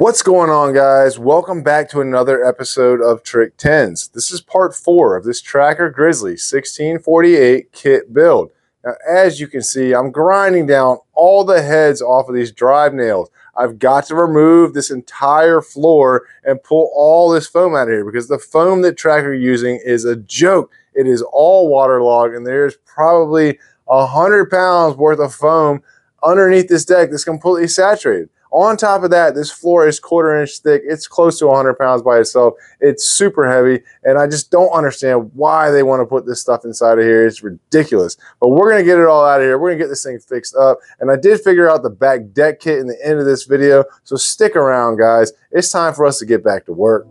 What's going on, guys? Welcome back to another episode of Trick 10s. This is part 4 of this Tracker Grizzly 1648 kit build. Now, as you can see, I'm grinding down all the heads off of these drive nails. I've got to remove this entire floor and pull all this foam out of here because the foam that Tracker is using is a joke. It is all waterlogged, and there's probably 100 pounds worth of foam underneath this deck that's completely saturated. On top of that, this floor is 1/4 inch thick. It's close to 100 pounds by itself. It's super heavy, and I just don't understand why they want to put this stuff inside of here. It's ridiculous. But we're going to get it all out of here. We're going to get this thing fixed up, and I did figure out the back deck kit in the end of this video, so stick around, guys. It's time for us to get back to work.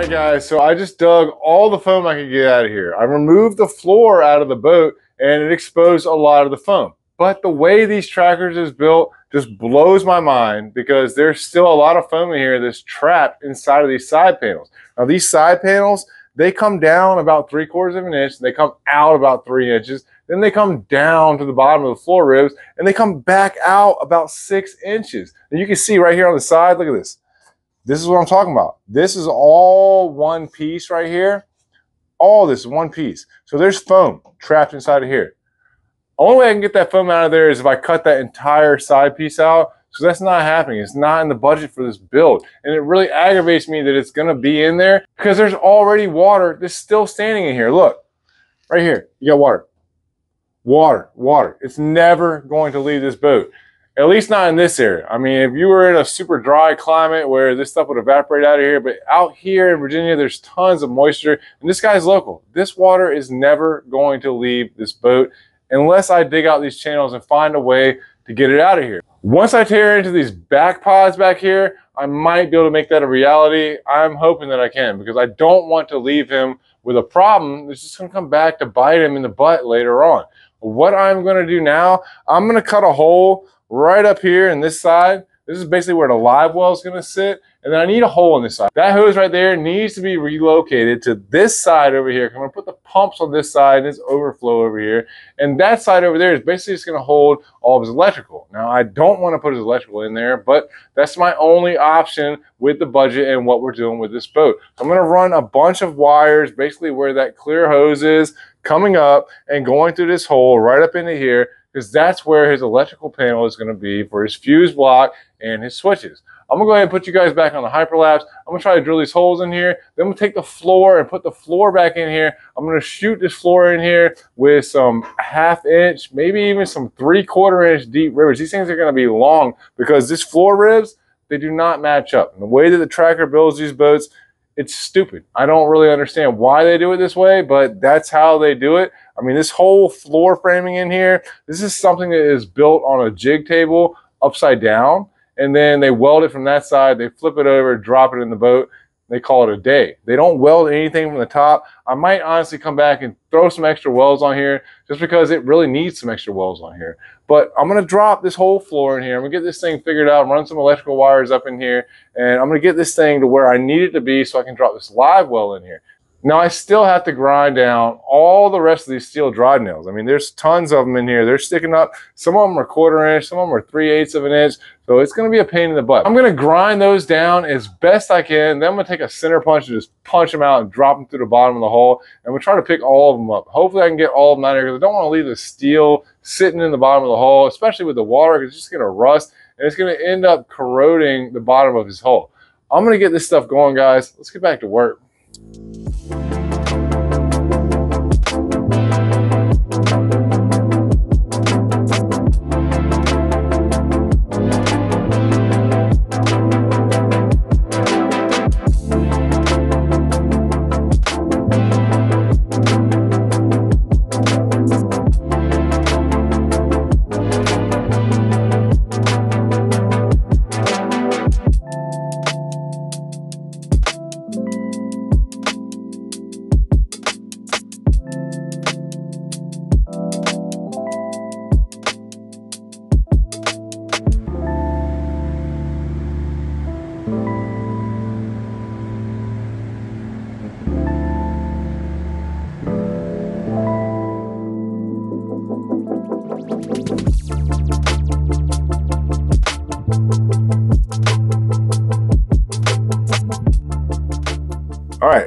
Guys, so I just dug all the foam I could get out of here. I removed the floor out of the boat and it exposed a lot of the foam. But the way these trackers is built just blows my mind because there's still a lot of foam in here that's trapped inside of these side panels. Now these side panels, they come down about 3/4 of an inch, they come out about 3 inches, then they come down to the bottom of the floor ribs and they come back out about 6 inches. And you can see right here on the side, look at this. This is what I'm talking about. This is all one piece right here. All this is one piece. So there's foam trapped inside of here. Only way I can get that foam out of there is if I cut that entire side piece out. So that's not happening. It's not in the budget for this build. And it really aggravates me that it's going to be in there because there's already water that's still standing in here. Look, right here. You got water. Water, water. It's never going to leave this boat. At least not in this area. I mean, if you were in a super dry climate where this stuff would evaporate out of here, but out here in Virginia, there's tons of moisture, and this guy's local. This water is never going to leave this boat unless I dig out these channels and find a way to get it out of here. Once I tear into these back pods back here, I might be able to make that a reality. I'm hoping that I can because I don't want to leave him with a problem that's just going to come back to bite him in the butt later on. What I'm going to do now, I'm going to cut a hole right up here in this side. This is basically where the live well is going to sit. And then I need a hole in this side. That hose right there needs to be relocated to this side over here. I'm going to put the pumps on this side and this overflow over here. And that side over there is basically just going to hold all of his electrical. Now, I don't want to put his electrical in there, but that's my only option with the budget and what we're doing with this boat. So I'm going to run a bunch of wires, basically where that clear hose is, coming up and going through this hole right up into here, because that's where his electrical panel is going to be for his fuse block and his switches. I'm going to go ahead and put you guys back on the hyperlapse. I'm going to try to drill these holes in here. Then I'm going to take the floor and put the floor back in here. I'm going to shoot this floor in here with some 1/2 inch, maybe even some 3/4 inch deep rivets. These things are going to be long because this floor ribs, they do not match up. And the way that the Tracker builds these boats, it's stupid. I don't really understand why they do it this way, but that's how they do it. I mean, this whole floor framing in here, this is something that is built on a jig table upside down, and then they weld it from that side, they flip it over, drop it in the boat, they call it a day. They don't weld anything from the top. I might honestly come back and throw some extra welds on here just because it really needs some extra welds on here. But I'm going to drop this whole floor in here. I'm going to get this thing figured out, run some electrical wires up in here, and I'm going to get this thing to where I need it to be so I can drop this live well in here. Now, I still have to grind down all the rest of these steel drive nails. I mean, there's tons of them in here. They're sticking up. Some of them are 1/4 inch. Some of them are 3/8 of an inch. So it's going to be a pain in the butt. I'm going to grind those down as best I can. Then I'm going to take a center punch and just punch them out and drop them through the bottom of the hole. And we'll try to pick all of them up. Hopefully I can get all of them out of here because I don't want to leave the steel sitting in the bottom of the hole, especially with the water, because it's just going to rust and it's going to end up corroding the bottom of his hull. I'm going to get this stuff going, guys. Let's get back to work.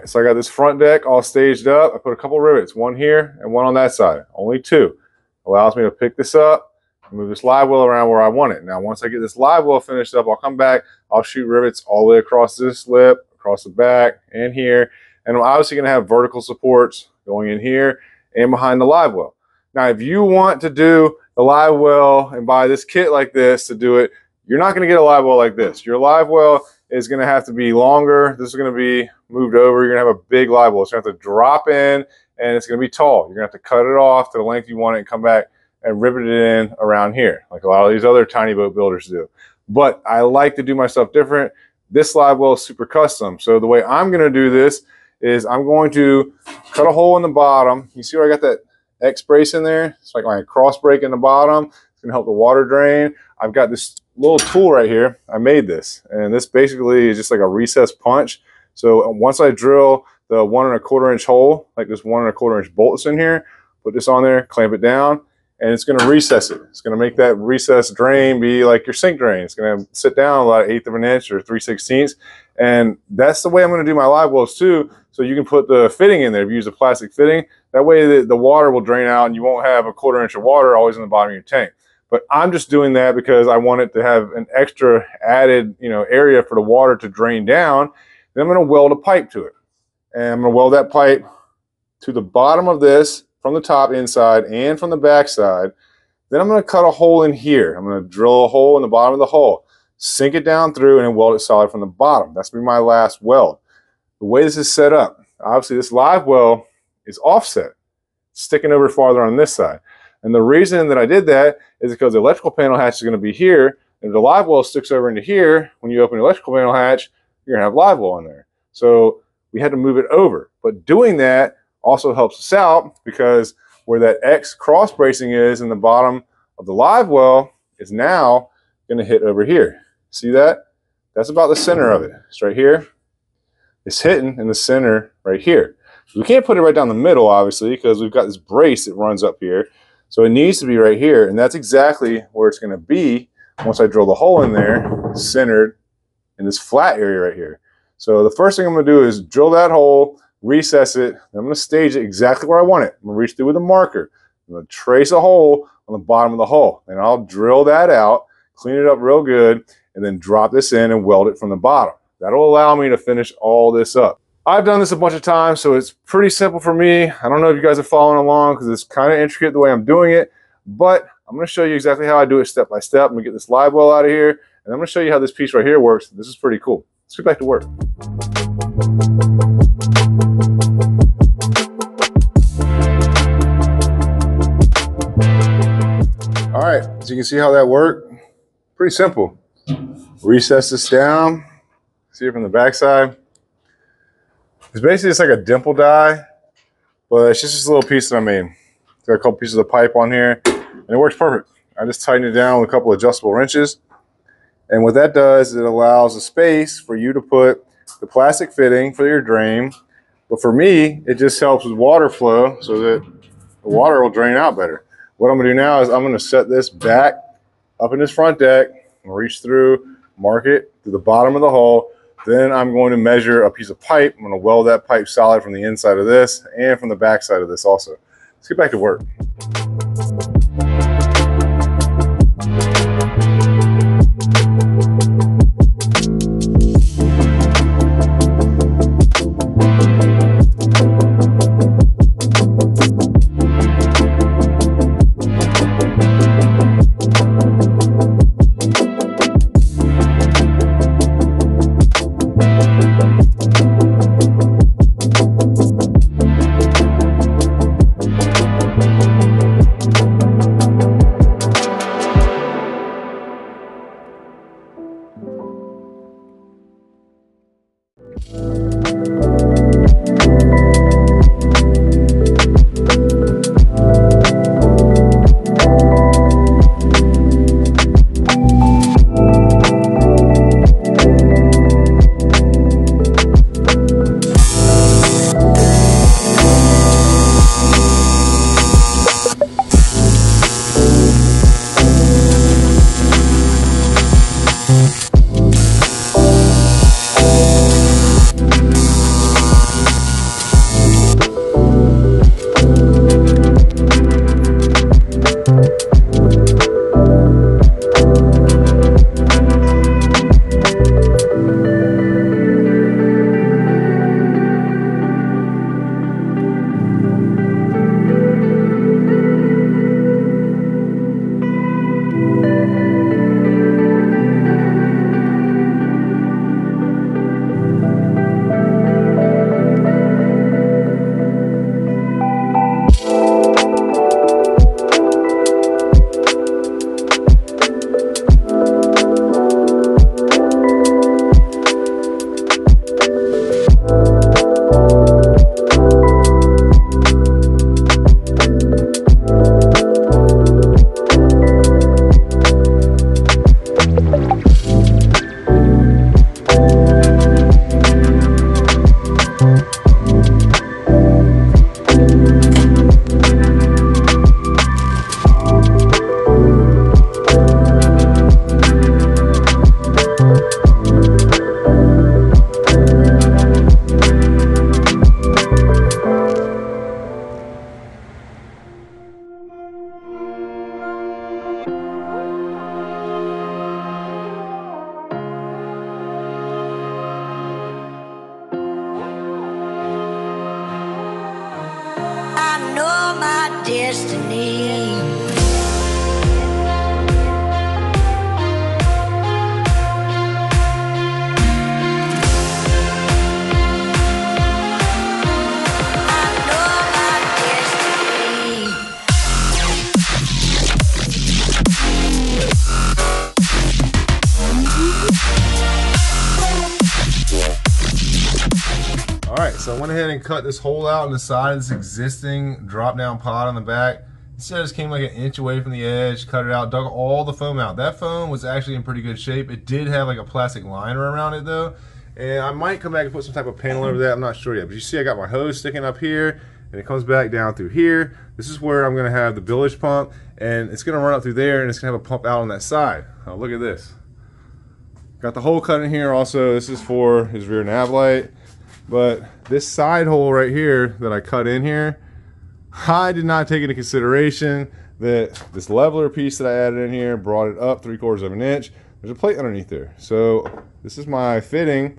right, so I got this front deck all staged up. I put a couple rivets, one here and one on that side, only 2. Allows me to pick this up, move this live well around where I want it. Now, once I get this live well finished up, I'll come back, I'll shoot rivets all the way across this lip, across the back, and here. And I'm obviously gonna have vertical supports going in here and behind the live well. Now, if you want to do the live well and buy this kit like this to do it, you're not gonna get a live well like this. Your live well is gonna have to be longer. This is gonna be moved over. You're gonna have a big live well. It's gonna have to drop in, and it's gonna be tall. You're gonna have to cut it off to the length you want it and come back and rivet it in around here, like a lot of these other tiny boat builders do. But I like to do my stuff different. This live well is super custom. So the way I'm gonna do this is I'm going to cut a hole in the bottom. You see where I got that X brace in there? It's like my cross break in the bottom. It's gonna help the water drain. I've got this little tool right here. I made this, and this basically is just like a recessed punch. So once I drill the 1 1/4 inch hole, like this 1 1/4 inch bolts in here, put this on there, clamp it down, and it's going to recess it. It's going to make that recessed drain be like your sink drain. It's going to sit down about 1/8 of an inch or 3/16. And that's the way I'm going to do my live wells too. So you can put the fitting in there. If you use a plastic fitting, that way the water will drain out and you won't have 1/4 inch of water always in the bottom of your tank. But I'm just doing that because I want it to have an extra added, area for the water to drain down. Then I'm going to weld a pipe to it. And I'm going to weld that pipe to the bottom of this from the top inside and from the back side. Then I'm going to cut a hole in here. I'm going to drill a hole in the bottom of the hole, sink it down through, and then weld it solid from the bottom. That's going to be my last weld. The way this is set up, obviously this live well is offset, sticking over farther on this side. And the reason that I did that is because the electrical panel hatch is going to be here. And if the live well sticks over into here, when you open the electrical panel hatch, you're going to have live well in there. So we had to move it over. But doing that also helps us out because where that X cross bracing is in the bottom of the live well is now going to hit over here. See that? That's about the center of it. It's right here. It's hitting in the center right here. We can't put it right down the middle, obviously, because we've got this brace that runs up here. So it needs to be right here, and that's exactly where it's going to be once I drill the hole in there, centered in this flat area right here. So the first thing I'm going to do is drill that hole, recess it, and I'm going to stage it exactly where I want it. I'm going to reach through with a marker. I'm going to trace a hole on the bottom of the hole, and I'll drill that out, clean it up real good, and then drop this in and weld it from the bottom. That'll allow me to finish all this up. I've done this a bunch of times, so it's pretty simple for me. I don't know if you guys are following along because it's kind of intricate the way I'm doing it, but I'm going to show you exactly how I do it step by step. I'm going to get this live well out of here, and I'm going to show you how this piece right here works. This is pretty cool. Let's get back to work. All right, so you can see how that worked. Pretty simple. Recess this down. See it from the back side. It's basically just like a dimple die, but it's just this little piece that I made. Got a couple pieces of pipe on here, and it works perfect. I just tighten it down with a couple of adjustable wrenches. And what that does is it allows a space for you to put the plastic fitting for your drain. But for me, it just helps with water flow so that the water will drain out better. What I'm going to do now is I'm going to set this back up in this front deck, and reach through, mark it to the bottom of the hole. Then I'm going to measure a piece of pipe. I'm going to weld that pipe solid from the inside of this and from the back side of this also. Let's get back to work. destiny. Alright, so I went ahead and cut this hole out on the side of this existing drop down pod on the back. Instead, I just came like an inch away from the edge, cut it out, dug all the foam out. That foam was actually in pretty good shape. It did have like a plastic liner around it though. And I might come back and put some type of panel over that, I'm not sure yet. But you see I got my hose sticking up here, and it comes back down through here. This is where I'm gonna have the bilge pump, and it's gonna run up through there, and it's gonna have a pump out on that side. Oh, look at this. Got the hole cut in here also. This is for his rear nav light. But this side hole right here that I cut in here, I did not take into consideration that this leveler piece that I added in here brought it up 3/4 of an inch. There's a plate underneath there. So this is my fitting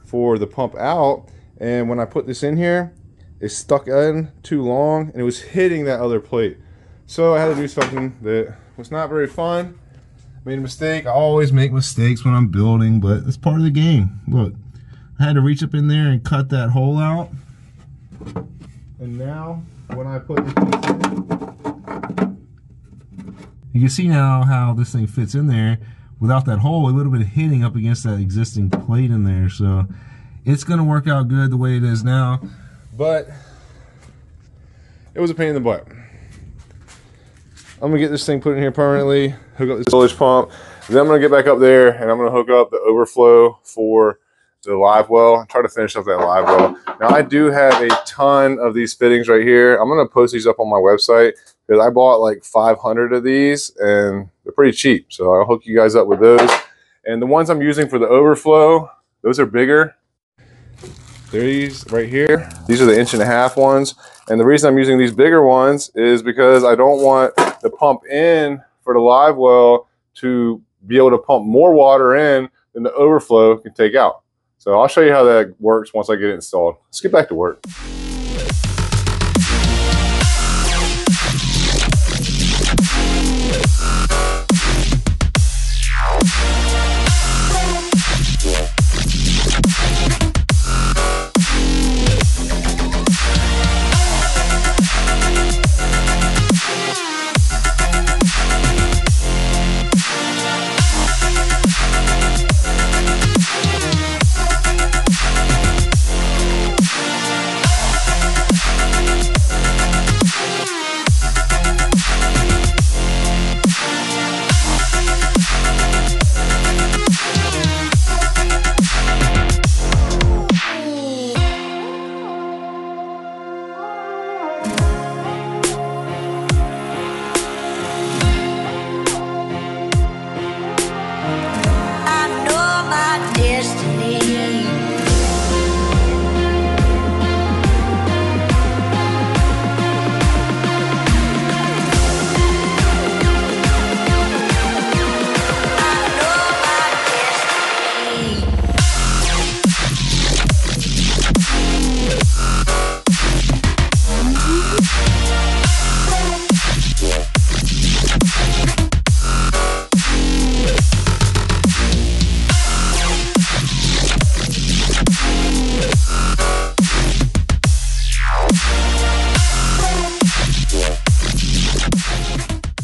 for the pump out. And when I put this in here, it stuck in too long and it was hitting that other plate. So I had to do something that was not very fun. Made a mistake. I always make mistakes when I'm building, but it's part of the game. Look. I had to reach up in there and cut that hole out. And now, when I put this piece in, you can see now how this thing fits in there. Without that hole, it would have been hitting up against that existing plate in there. So, it's going to work out good the way it is now. But, it was a pain in the butt. I'm going to get this thing put in here permanently, hook up this bilge pump. Then I'm going to get back up there and I'm going to hook up the overflow for the live well and try to finish up that live well. Now I do have a ton of these fittings right here. I'm going to post these up on my website because I bought like 500 of these and they're pretty cheap. So I'll hook you guys up with those. And the ones I'm using for the overflow, those are bigger. These right here. These are the 1.5 inch ones. And the reason I'm using these bigger ones is because I don't want the pump in for the live well to be able to pump more water in than the overflow can take out. So I'll show you how that works once I get it installed. Let's get back to work.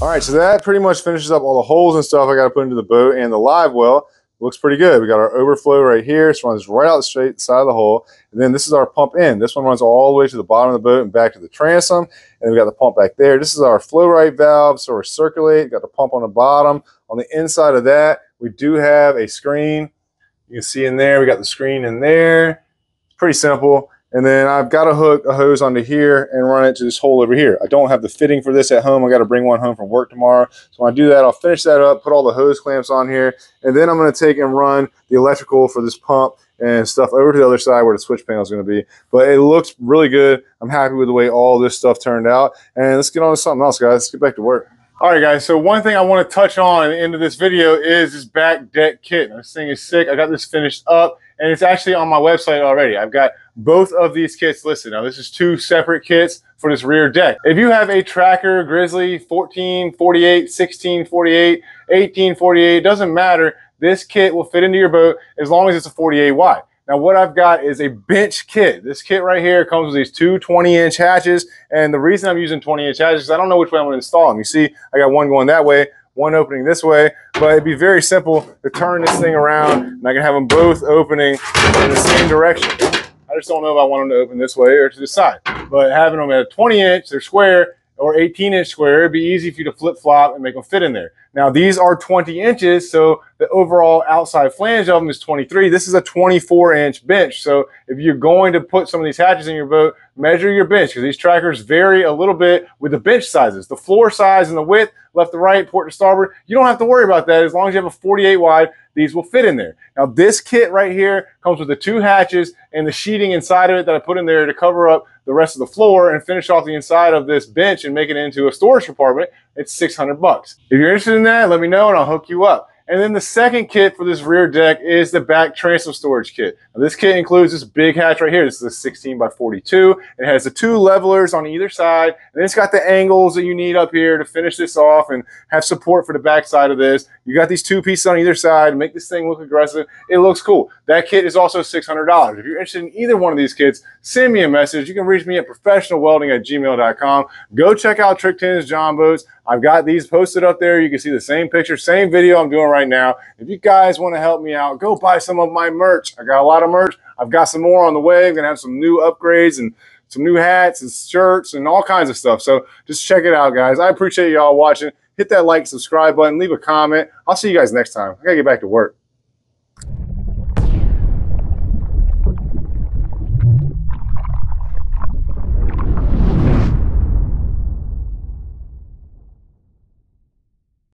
All right, so that pretty much finishes up all the holes and stuff I got to put into the boat and the live well. Looks pretty good. We got our overflow right here. It runs right out the straight side of the hole. And then this is our pump in. This one runs all the way to the bottom of the boat and back to the transom. And then we got the pump back there. This is our flow right valve, so we're circulate. Got the pump on the bottom. On the inside of that, we do have a screen. You can see in there, we got the screen in there. It's pretty simple. And then I've got to hook a hose onto here and run it to this hole over here. I don't have the fitting for this at home. I got to bring one home from work tomorrow. So when I do that, I'll finish that up, put all the hose clamps on here, and then I'm going to take and run the electrical for this pump and stuff over to the other side where the switch panel is going to be. But it looks really good. I'm happy with the way all this stuff turned out. And let's get on to something else, guys. Let's get back to work. All right, guys, so one thing I want to touch on at the end of this video is this back deck kit. This thing is sick. I got this finished up, and it's actually on my website already. I've got both of these kits listed. Now, this is 2 separate kits for this rear deck. If you have a tracker, Grizzly 1448, 1648, 1848, it doesn't matter. This kit will fit into your boat as long as it's a 48 wide. Now, what I've got is a bench kit. This kit right here comes with these 2 20-inch hatches. And the reason I'm using 20-inch hatches is I don't know which way I'm going to install them. You see, I got one going that way, one opening this way, but it'd be very simple to turn this thing around and I can have them both opening in the same direction. I just don't know if I want them to open this way or to the side. But having them at a 20-inch, they're square, or 18-inch square, it'd be easy for you to flip-flop and make them fit in there. Now, these are 20 inches, so the overall outside flange of them is 23. This is a 24-inch bench, so if you're going to put some of these hatches in your boat, measure your bench, because these trackers vary a little bit with the bench sizes. The floor size and the width, left to right, port to starboard, you don't have to worry about that. As long as you have a 48 wide, these will fit in there. Now, this kit right here comes with the 2 hatches and the sheeting inside of it that I put in there to cover up the rest of the floor and finish off the inside of this bench and make it into a storage compartment. It's $600. If you're interested in that, let me know and I'll hook you up. And then the second kit for this rear deck is the back transom storage kit. Now, this kit includes this big hatch right here. This is a 16 by 42. It has the 2 levelers on either side, and then it's got the angles that you need up here to finish this off and have support for the back side of this. You got these 2 pieces on either side to make this thing look aggressive. It looks cool. That kit is also $600. If you're interested in either one of these kits, send me a message. You can reach me at professionalwelding@gmail.com. Go check out Trick 10's John Boats. I've got these posted up there. You can see the same picture, same video I'm doing right now. If you guys want to help me out, go buy some of my merch. I got a lot of merch. I've got some more on the way. I'm going to have some new upgrades and some new hats and shirts and all kinds of stuff. So just check it out, guys. I appreciate y'all watching. Hit that like, subscribe button, leave a comment. I'll see you guys next time. I got to get back to work.